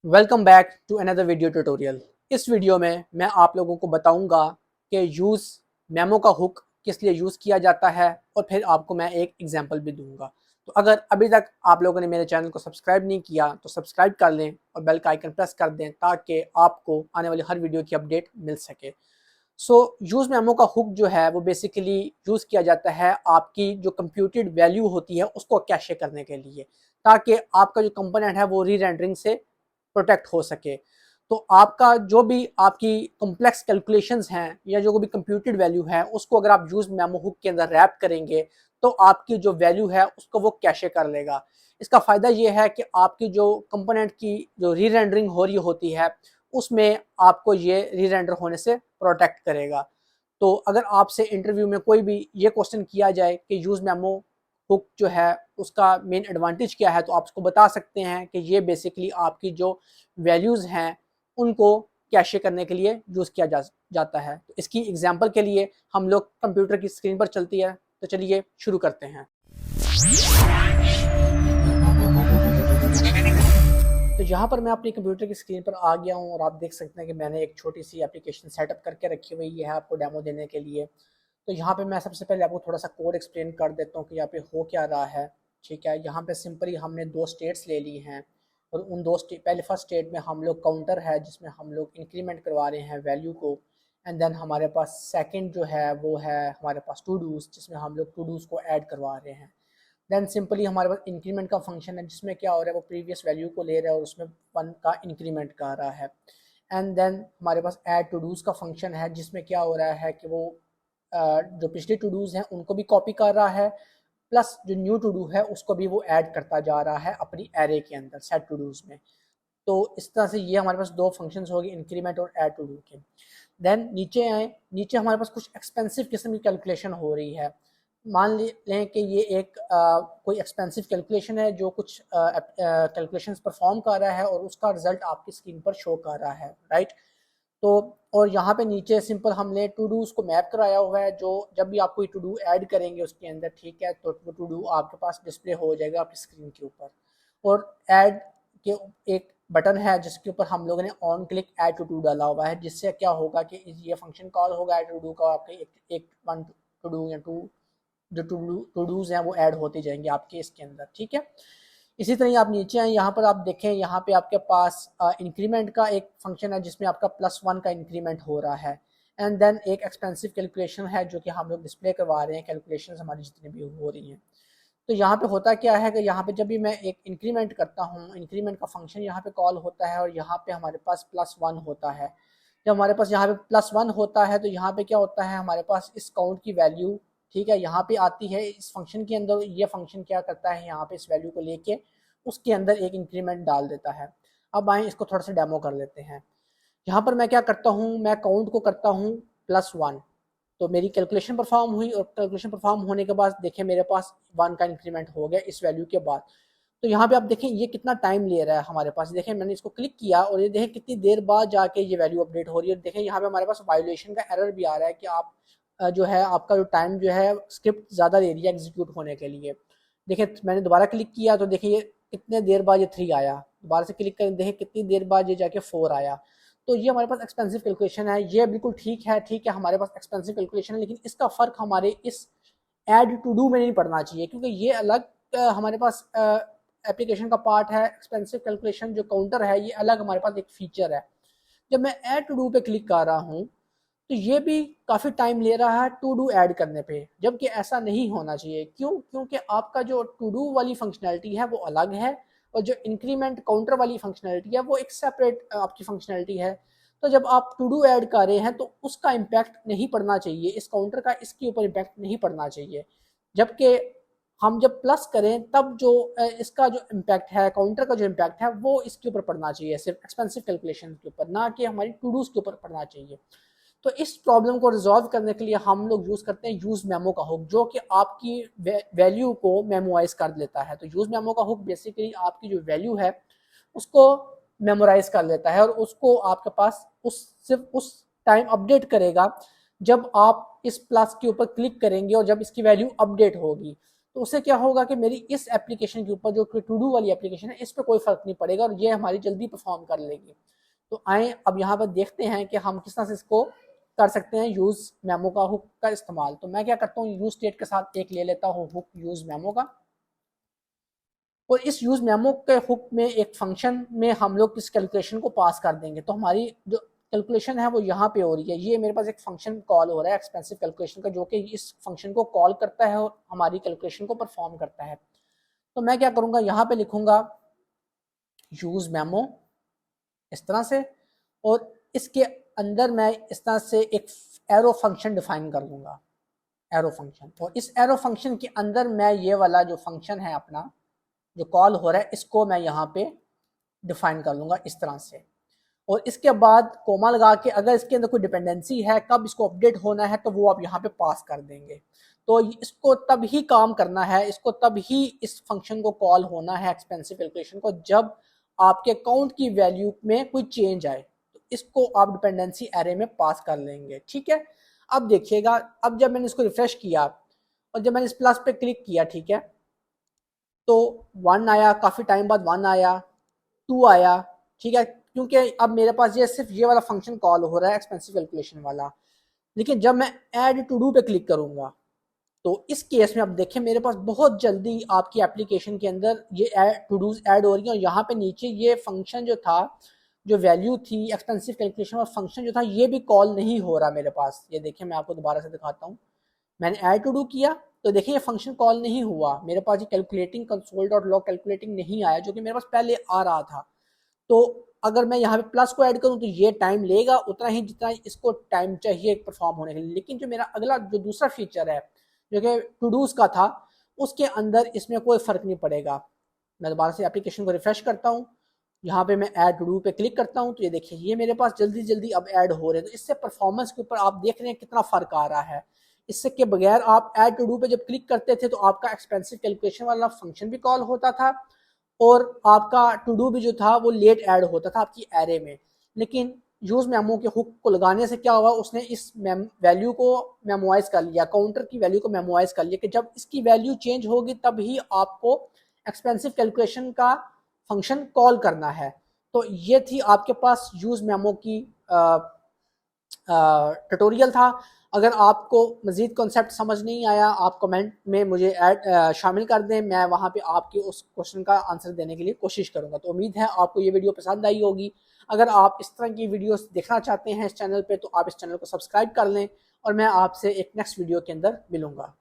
Welcome back to another video tutorial. इस वीडियो में मैं आप लोगों को बताऊंगा कि यूज़ मेमो का हुक किस लिए यूज़ किया जाता है और फिर आपको मैं एक एग्जांपल भी दूंगा। तो अगर अभी तक आप लोगों ने मेरे चैनल को सब्सक्राइब नहीं किया तो सब्सक्राइब कर लें और बेल का आइकन प्रेस कर दें ताकि आपको आने वाली हर वीडियो की अपडेट मिल सके। यूज़ मेमो का हुक जो है वो बेसिकली यूज़ किया जाता है आपकी जो कंप्यूटेड वैल्यू होती है उसको कैशे करने के लिए, ताकि आपका जो कंपोनेंट है वो री रेंडरिंग से प्रोटेक्ट हो सके। तो आपका जो भी आपकी कॉम्प्लेक्स कैलकुलेशंस हैं या जो भी कंप्यूटेड वैल्यू है उसको अगर आप यूज़ मेमो हुक के अंदर रैप करेंगे तो आपकी जो वैल्यू है उसको वो कैशे कर लेगा। इसका फ़ायदा ये है कि आपकी जो कंपोनेंट की जो री रेंडरिंग हो रही होती है उसमें आपको ये री रेंडर होने से प्रोटेक्ट करेगा। तो अगर आपसे इंटरव्यू में कोई भी ये क्वेश्चन किया जाए कि यूज़ मेमो हुक जो है उसका मेन एडवांटेज क्या है, तो आप उसको बता सकते हैं कि ये बेसिकली आपकी जो वैल्यूज़ हैं उनको कैशे करने के लिए यूज़ किया जाता है। तो इसकी एग्जांपल के लिए हम लोग कंप्यूटर की स्क्रीन पर चलती है, तो चलिए शुरू करते हैं। तो यहाँ पर मैं अपनी कंप्यूटर की स्क्रीन पर आ गया हूँ और आप देख सकते हैं कि मैंने एक छोटी सी एप्लीकेशन सेटअप करके रखी हुई है आपको डेमो देने के लिए। तो यहाँ पे मैं सबसे पहले आपको थोड़ा सा कोड एक्सप्लेन कर देता हूँ कि यहाँ पे हो क्या रहा है। ठीक है, यहाँ पे सिंपली हमने दो स्टेट्स ले ली हैं और उन दो स्टेट, पहले फर्स्ट स्टेट में हम लोग काउंटर है जिसमें हम लोग इंक्रीमेंट करवा रहे हैं वैल्यू को। एंड देन हमारे पास सेकेंड जो है वो है हमारे पास टू डूज, जिसमें हम लोग टू डूज को ऐड करवा रहे हैं। देन सिंपली हमारे पास इंक्रीमेंट का फंक्शन है जिसमें क्या हो रहा है वो प्रीवियस वैल्यू को ले रहा है और उसमें 1 का इंक्रीमेंट कर रहा है। एंड देन हमारे पास ऐड टू डूज का फंक्शन है जिसमें क्या हो रहा है कि वो जो पिछले टू डूज हैं उनको भी कॉपी कर रहा है, प्लस जो न्यू टू डू है उसको भी वो ऐड करता जा रहा है अपनी एरे के अंदर सेट टू डूज में। तो इस तरह से ये हमारे पास दो फंक्शंस हो गए, इंक्रीमेंट और ऐड टू डू के। देन नीचे आए, नीचे हमारे पास कुछ एक्सपेंसिव किस्म की कैलकुलेशन हो रही है। मान लें कि ये एक कोई एक्सपेंसिव कैलकुलेशन है जो कुछ कैलकुलेशंस परफॉर्म कर रहा है और उसका रिजल्ट आपकी स्क्रीन पर शो कर रहा है, राइट। तो और यहाँ पे नीचे सिंपल हमने टू डू उसको मैप कराया हुआ है, जो जब भी आप कोई टू डू ऐड करेंगे उसके अंदर, ठीक है, तो वो टू डू आपके पास डिस्प्ले हो जाएगा आपकी स्क्रीन के ऊपर। और ऐड के एक बटन है जिसके ऊपर हम लोगों ने on click add to do डाला हुआ है, जिससे क्या होगा कि ये फंक्शन कॉल होगा ऐड टू डू का, आपके एक वन टू डू या टू जो टू डूज हैं वो ऐड होते जाएंगे आपके इसके अंदर, ठीक है। इसी तरह आप नीचे आए, यहाँ पर आप देखें, यहाँ पे आपके पास इंक्रीमेंट का एक फंक्शन है जिसमें आपका +1 का इंक्रीमेंट हो रहा है। एंड देन एक एक्सपेंसिव कैलकुलेशन है जो कि हम लोग डिस्प्ले करवा रहे हैं, कैलकुलेशन हमारी जितनी भी हो रही हैं। तो यहाँ पे होता क्या है कि यहाँ पे जब भी मैं एक इंक्रीमेंट करता हूँ, इंक्रीमेंट का फंक्शन यहाँ पे कॉल होता है और यहाँ पे हमारे पास +1 होता है। जब हमारे पास यहाँ पे +1 होता है तो यहाँ पे क्या होता है, हमारे पास इस काउंट की वैल्यू, ठीक है, यहाँ पे आती है इस फंक्शन के अंदर। ये फंक्शन क्या करता है, यहाँ पे इस वैल्यू को लेके उसके अंदर एक इंक्रीमेंट डाल देता है। अब आए इसको थोड़ा सा डेमो कर लेते हैं। यहाँ पर मैं क्या करता हूँ, मैं काउंट को करता हूँ +1। तो मेरी कैलकुलेशन परफॉर्म हुई और कैलकुलेशन परफॉर्म होने के बाद देखें मेरे पास 1 का इंक्रीमेंट हो गया इस वैल्यू के बाद। तो यहाँ पे आप देखें ये कितना टाइम ले रहा है हमारे पास। देखें मैंने इसको क्लिक किया और ये देखें कितनी देर बाद जाके ये वैल्यू अपडेट हो रही है। देखें यहाँ पे हमारे पास वायोलेशन का एरर भी आ रहा है कि आप जो है आपका जो टाइम जो है स्क्रिप्ट ज़्यादा दे रही है एग्जीक्यूट होने के लिए। देखें मैंने दोबारा क्लिक किया तो देखिए ये कितने देर बाद ये 3 आया, दोबारा से क्लिक करें देखें कितनी देर बाद ये जाके 4 आया। तो ये हमारे पास एक्सपेंसिव कैलकुलेशन है, ये बिल्कुल ठीक है, ठीक है, हमारे पास एक्सपेंसिव कैलकुलेशन है, लेकिन इसका फ़र्क हमारे इस ऐड टू डू में नहीं पड़ना चाहिए, क्योंकि ये अलग हमारे पास एप्लीकेशन का पार्ट है। एक्सपेंसिव कैलकुलेशन जो काउंटर है ये अलग हमारे पास एक फीचर है। जब मैं ऐड टू डू पे क्लिक कर रहा हूँ तो ये भी काफ़ी टाइम ले रहा है टू डू ऐड करने पे, जबकि ऐसा नहीं होना चाहिए। क्यों? क्योंकि आपका जो टू डू वाली फंक्शनैलिटी है वो अलग है और जो इंक्रीमेंट काउंटर वाली फंक्शनैलिटी है वो एक सेपरेट आपकी फंक्शनैलिटी है। तो जब आप टू डू ऐड कर रहे हैं तो उसका इम्पैक्ट नहीं पड़ना चाहिए, इस काउंटर का इसके ऊपर इम्पैक्ट नहीं पड़ना चाहिए। जबकि हम जब प्लस करें तब जो इसका जो इम्पैक्ट है, काउंटर का जो इम्पैक्ट है वो इसके ऊपर पड़ना चाहिए, सिर्फ एक्सपेंसिव कैलकुलेशन के ऊपर, ना कि हमारी टू डूज के ऊपर पड़ना चाहिए। तो इस प्रॉब्लम को रिजॉल्व करने के लिए हम लोग यूज़ करते हैं यूज़ मेमो का हुक, जो कि आपकी वैल्यू को मेमोराइज कर लेता है। तो यूज़ मेमो का हुक बेसिकली आपकी जो वैल्यू है उसको मेमोराइज कर लेता है और उसको आपके पास सिर्फ उस टाइम अपडेट करेगा जब आप इस प्लस के ऊपर क्लिक करेंगे और जब इसकी वैल्यू अपडेट होगी। तो उससे क्या होगा कि मेरी इस एप्लीकेशन के ऊपर जो टू डू वाली एप्लीकेशन है इस पर कोई फ़र्क नहीं पड़ेगा और ये हमारी जल्दी परफॉर्म कर लेगी। तो आए अब यहाँ पर देखते हैं कि हम किस तरह से इसको कर सकते हैं यूज़ मेमो का हुक का इस्तेमाल। तो मैं क्या करता हूँ, यूज़ स्टेट के साथ एक ले लेता हूँ हुक यूज़ मेमो का, और इस यूज़ मेमो के हुक में एक फंक्शन में हम लोग किस कैलकुलेशन को पास कर देंगे। तो हमारी जो कैलकुलेशन है वो यहाँ पे हो रही है, ये मेरे पास एक फंक्शन कॉल हो रहा है एक्सपेंसिव कैलकुलेशन का, जो कि इस फंक्शन को कॉल करता है और हमारी कैलकुलेशन को परफॉर्म करता है। तो मैं क्या करूँगा, यहाँ पे लिखूँगा यूज़ मेमो इस तरह से, और इसके अंदर मैं इस तरह से एक एरो फंक्शन डिफाइन कर लूँगा, एरो फंक्शन। और इस एरो फंक्शन के अंदर मैं ये वाला जो फंक्शन है अपना जो कॉल हो रहा है इसको मैं यहाँ पे डिफाइन कर लूँगा इस तरह से। और इसके बाद कोमा लगा के अगर इसके अंदर कोई डिपेंडेंसी है कब इसको अपडेट होना है तो वो आप यहाँ पे पास कर देंगे। तो इसको तब ही काम करना है, इसको तब ही इस फंक्शन को कॉल होना है एक्सपेंसिव कैलकुलेशन को, जब आपके अकाउंट की वैल्यू में कोई चेंज आए तो इसको आप डिपेंडेंसी एरे में पास कर लेंगे। ठीक है, अब देखिएगा, अब जब मैंने इसको रिफ्रेश किया और जब मैंने इस प्लस पे क्लिक किया, ठीक है, तो 1 आया, काफ़ी टाइम बाद 1 आया, 2 आया। ठीक है, क्योंकि अब मेरे पास ये सिर्फ ये वाला फंक्शन कॉल हो रहा है एक्सपेंसिव कैलकुलेशन वाला। लेकिन जब मैं ऐड टू डू पे क्लिक करूंगा तो इस केस में अब देखें मेरे पास बहुत जल्दी आपकी एप्लीकेशन के अंदर ये टू डूज ऐड हो रही है, और यहाँ पे नीचे ये फंक्शन जो था, जो वैल्यू थी एक्सपेंसिव कैलकुलेशन और फंक्शन जो था, ये भी कॉल नहीं हो रहा मेरे पास। ये देखिए मैं आपको दोबारा से दिखाता हूँ, मैंने ऐड टू डू किया तो देखिए ये फंक्शन कॉल नहीं हुआ, मेरे पास ये calculating console dot log calculating नहीं आया जो कि मेरे पास पहले आ रहा था। तो अगर मैं यहाँ पे प्लस को ऐड करूँ तो ये टाइम लेगा उतना ही जितना इसको टाइम चाहिए परफॉर्म होने के लिए। लेकिन जो मेरा अगला जो दूसरा फीचर है जो कि टू डूज का था, उसके अंदर इसमें कोई फ़र्क नहीं पड़ेगा। मैं दोबारा से एप्लीकेशन को रिफ्रेश करता हूँ, यहाँ पे मैं ऐड टू डू पे क्लिक करता हूँ तो ये देखिए ये मेरे पास जल्दी जल्दी अब ऐड हो रहे हैं। तो इससे परफॉर्मेंस के ऊपर आप देख रहे हैं कितना फ़र्क आ रहा है। इससे के बगैर आप ऐड टू डू पे जब क्लिक करते थे तो आपका एक्सपेंसिव कैलकुलेशन वाला फंक्शन भी कॉल होता था और आपका टू डू भी जो था वो लेट ऐड होता था आपकी एरे में। लेकिन यूज़ मेमो के हुक को लगाने से क्या हुआ, उसने इस वैल्यू को मेमोराइज कर लिया, काउंटर की वैल्यू को मेमोराइज कर लिया कि जब इसकी वैल्यू चेंज होगी तब ही आपको एक्सपेंसिव कैलकुलेशन का फंक्शन कॉल करना है। तो ये थी आपके पास यूज़ मेमो की ट्यूटोरियल था। अगर आपको मज़ीद कॉन्सेप्ट समझ नहीं आया आप कमेंट में मुझे शामिल कर दें, मैं वहाँ पे आपके उस क्वेश्चन का आंसर देने के लिए कोशिश करूँगा। तो उम्मीद है आपको ये वीडियो पसंद आई होगी। अगर आप इस तरह की वीडियोस देखना चाहते हैं इस चैनल पे तो आप इस चैनल को सब्सक्राइब कर लें और मैं आपसे एक नेक्स्ट वीडियो के अंदर मिलूँगा।